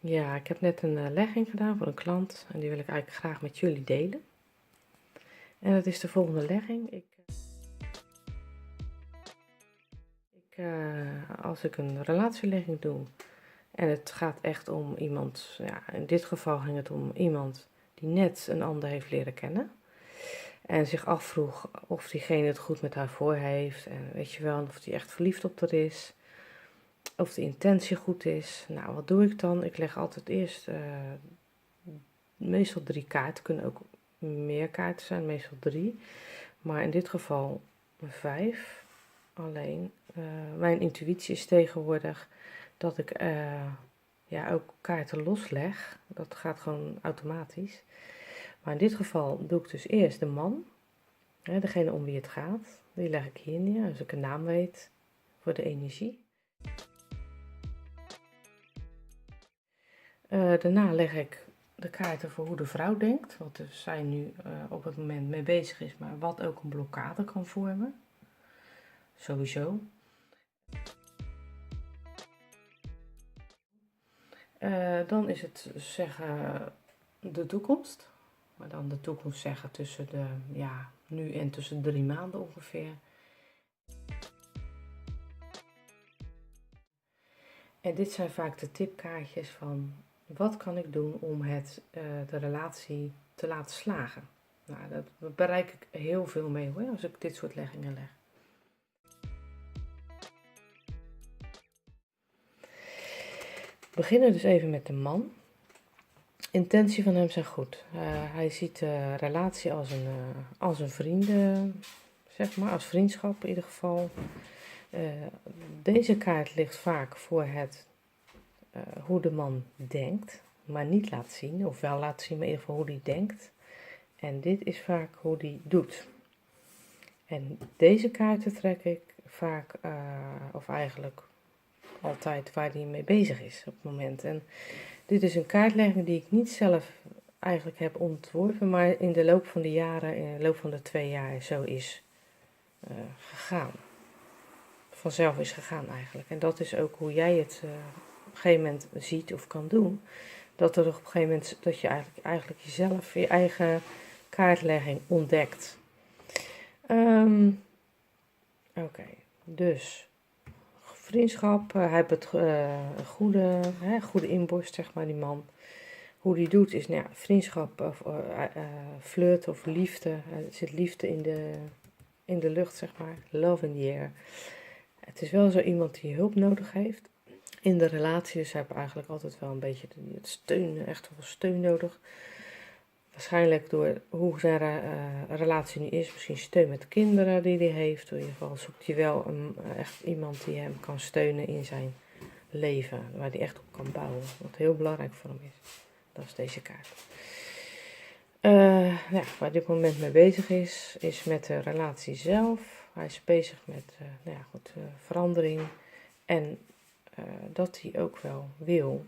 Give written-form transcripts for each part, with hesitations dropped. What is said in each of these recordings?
Ja, ik heb net een legging gedaan voor een klant en die wil ik eigenlijk graag met jullie delen. En dat is de volgende legging. Als ik een relatielegging doe en het gaat echt om iemand, ja, in dit geval ging het om iemand die net een ander heeft leren kennen. En zich afvroeg of diegene het goed met haar voor heeft. En weet je wel, of die echt verliefd op haar is. Of de intentie goed is. Nou, wat doe ik dan? Ik leg altijd eerst meestal 3 kaarten. Kunnen ook meer kaarten zijn, meestal 3. Maar in dit geval 5. Alleen, mijn intuïtie is tegenwoordig dat ik ja, ook kaarten losleg. Dat gaat gewoon automatisch. Maar in dit geval doe ik dus eerst de man. Hè, degene om wie het gaat. Die leg ik hier neer, als ik een naam weet voor de energie. Daarna leg ik de kaarten voor hoe de vrouw denkt, wat dus zij nu op het moment mee bezig is, maar wat ook een blokkade kan vormen. Sowieso. Dan is het zeggen de toekomst. Maar dan de toekomst zeggen tussen de, ja, nu en tussen 3 maanden ongeveer. En dit zijn vaak de tipkaartjes van wat kan ik doen om de relatie te laten slagen. Nou, dat bereik ik heel veel mee hoor, als ik dit soort leggingen leg. We beginnen dus even met de man. Intentie van hem zijn goed. Hij ziet de relatie als een vrienden, zeg maar, als vriendschap in ieder geval. Deze kaart ligt vaak voor hoe de man denkt, maar niet laat zien, of wel laat zien, maar in ieder geval hoe hij denkt. En dit is vaak hoe hij doet. En deze kaarten trek ik vaak, of eigenlijk altijd waar hij mee bezig is op het moment. En dit is een kaartlegging die ik niet zelf eigenlijk heb ontworpen, maar in de loop van de jaren, in de loop van de 2 jaar zo is gegaan. Vanzelf is gegaan eigenlijk. En dat is ook hoe jij het op een gegeven moment ziet of kan doen. Dat er op een gegeven moment, dat je eigenlijk jezelf, je eigen kaartlegging ontdekt. Oké, dus vriendschap, hij heeft het goede inborst, zeg maar, die man. Hoe die doet is, nou ja, vriendschap, of flirt of liefde. Er zit liefde in de lucht, zeg maar. Love in the air. Het is wel zo iemand die hulp nodig heeft. In de relatie, dus hij heeft eigenlijk altijd wel een beetje het steun, echt wel steun nodig. Waarschijnlijk door hoe zijn relatie nu is, misschien steun met kinderen die hij heeft. In ieder geval zoekt hij wel echt iemand die hem kan steunen in zijn leven, waar hij echt op kan bouwen. Wat heel belangrijk voor hem is. Dat is deze kaart. Ja, waar dit moment mee bezig is met de relatie zelf. Hij is bezig met nou ja, goed, verandering. En dat hij ook wel wil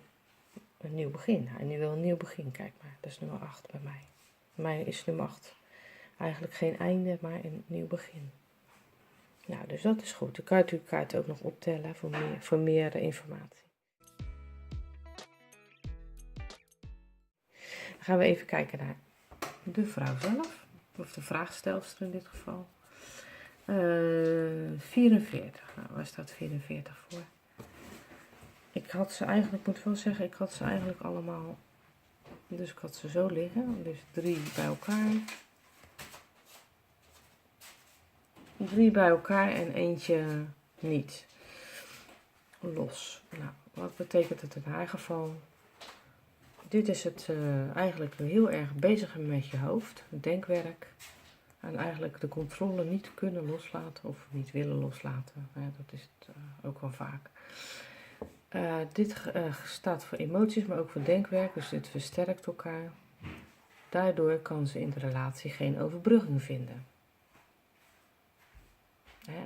een nieuw begin. Hij wil een nieuw begin, kijk maar. Dat is nummer 8 bij mij. Bij mij is nummer 8 eigenlijk geen einde, maar een nieuw begin. Nou, dus dat is goed. Dan kan je natuurlijk kaart ook nog optellen voor meer informatie. Dan gaan we even kijken naar de vrouw zelf. Of de vraagstelster in dit geval. 44. Nou, waar staat 44 voor? Ik had ze eigenlijk, moet wel zeggen, ik had ze eigenlijk allemaal. Dus ik had ze zo liggen. Dus 3 bij elkaar. 3 bij elkaar en eentje niet. Los. Nou, wat betekent het in haar geval? Dit is het eigenlijk heel erg bezig met je hoofd, het denkwerk. En eigenlijk de controle niet kunnen loslaten of niet willen loslaten. Dat is het ook wel vaak. Dit staat voor emoties, maar ook voor denkwerk, dus dit versterkt elkaar. Daardoor kan ze in de relatie geen overbrugging vinden.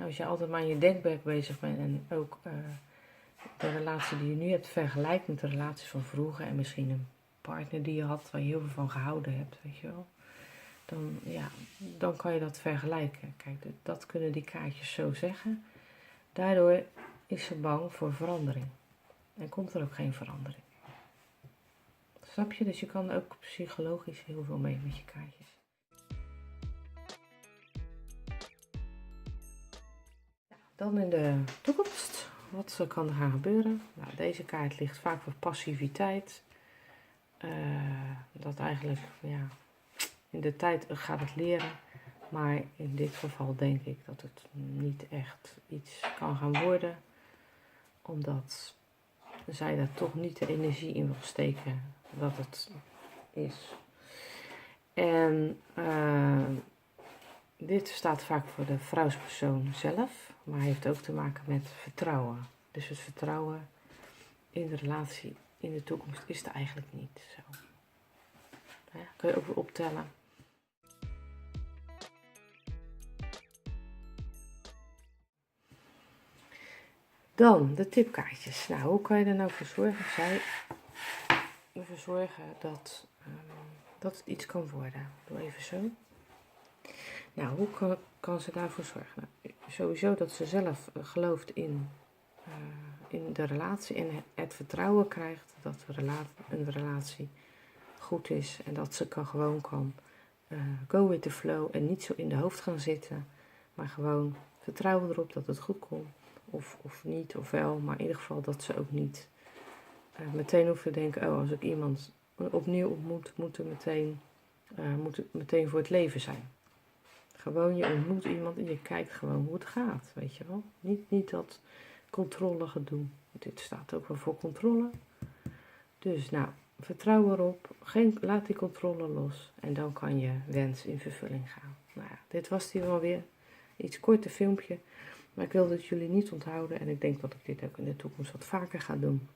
Als je altijd maar in je denkwerk bezig bent en ook de relatie die je nu hebt vergelijkt met de relaties van vroeger en misschien een partner die je had waar je heel veel van gehouden hebt, weet je wel. Dan kan je dat vergelijken. Kijk, dat kunnen die kaartjes zo zeggen. Daardoor is ze bang voor verandering. En komt er ook geen verandering. Snap je? Dus je kan ook psychologisch heel veel mee met je kaartjes. Dan in de toekomst. Wat kan er gaan gebeuren? Nou, deze kaart ligt vaak voor passiviteit. Dat eigenlijk, ja, in de tijd gaat het leren. Maar in dit geval denk ik dat het niet echt iets kan gaan worden. Omdat zij daar toch niet de energie in wil steken dat het is. En dit staat vaak voor de vrouwspersoon zelf, maar heeft ook te maken met vertrouwen. Dus het vertrouwen in de relatie in de toekomst is er eigenlijk niet zo. Ja, kun je ook weer optellen. Dan de tipkaartjes. Nou, hoe kan je er nou voor zorgen? Ervoor zorgen dat het iets kan worden. Doe even zo. Nou, hoe kan ze daarvoor zorgen? Nou, sowieso dat ze zelf gelooft in de relatie en het vertrouwen krijgt dat een relatie goed is. En dat ze gewoon kan go with the flow en niet zo in de hoofd gaan zitten. Maar gewoon vertrouwen erop dat het goed komt. Of niet, of wel. Maar in ieder geval dat ze ook niet meteen hoeft te denken, oh, als ik iemand opnieuw ontmoet, moet het meteen voor het leven zijn. Gewoon, je ontmoet iemand en je kijkt gewoon hoe het gaat, weet je wel. Niet dat controle gedoe. Dit staat ook wel voor controle. Dus nou, vertrouw erop. Laat die controle los. En dan kan je wens in vervulling gaan. Nou ja, dit was die wel weer. Iets korter filmpje. Maar ik wilde het jullie niet onthouden. En ik denk dat ik dit ook in de toekomst wat vaker ga doen.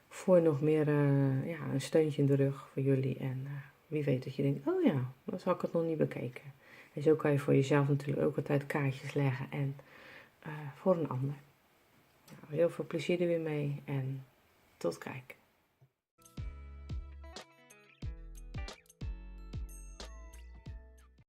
Voor nog meer een steuntje in de rug voor jullie. En wie weet dat je denkt, oh ja, dan had ik het nog niet bekeken. En zo kan je voor jezelf natuurlijk ook altijd kaartjes leggen. En voor een ander. Nou, heel veel plezier er weer mee. En tot kijk.